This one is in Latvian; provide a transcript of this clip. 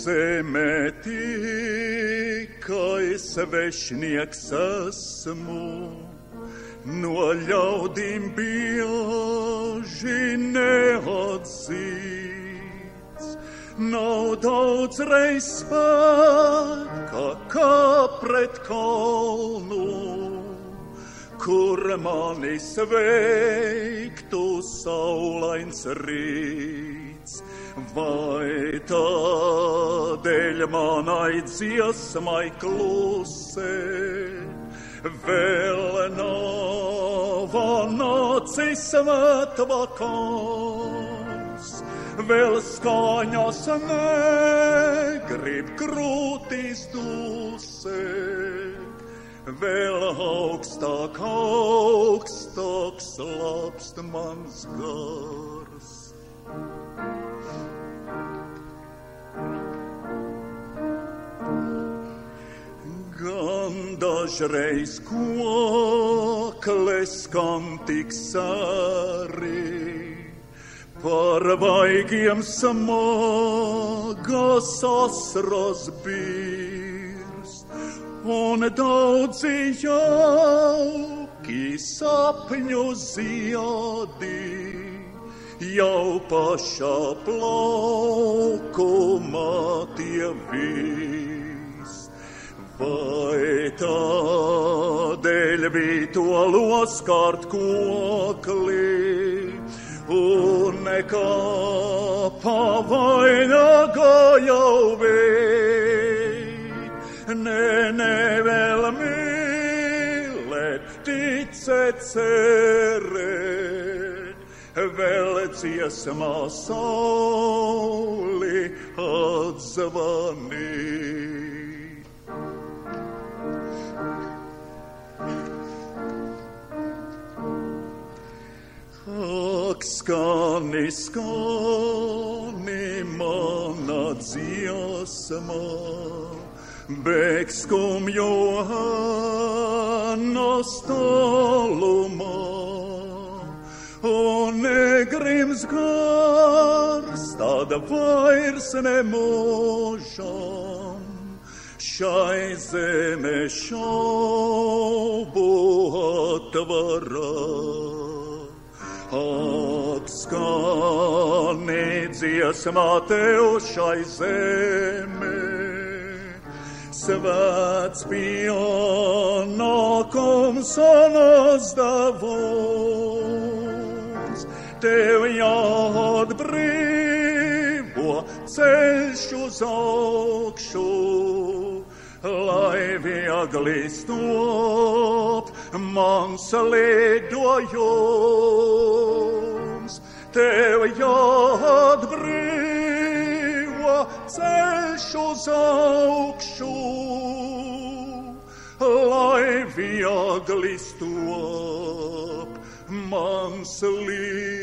zeme tikai svešnieks esmu, no ļaudīm bieži neatzīts. Nav daudz reiz spēka, kā pret kalnu, kur mani sveiktu saulains rīts. Vai tādēļ manai dziesmai klusē, vēl nav nācis svētvakars, vēl skaņas negrib krūtīs dusēt, vēl augstāk slāpst mans gars. Gan dažreiz kokles skan tik sāri, par vaigiem smagas asras birst, un daudzi jauki sapņu ziedi jau pašā plaukumā tie vīst. Vai tādēļ vītolos kārt kokli, un nekā pavainaga jau veit, vēl mīlēt, ticēt, cerēt, vēl dziesmā sauli atzvanīt. Ak, skani, skani, mana dziesma, bēg skumjonas tālumā, un negrims gars, tāda vairs nemūžam, šai zeme šaubu atvarā. Ak, skani dziesmā tev šai zeme, svēts pienākums un uzdevums, tev jāatbrīvo ceļš uz augšu, lai viegli stop mans lidojums. Tev jāatbrīvo ceļš uz augšu, lai viegli stop mans lidojums.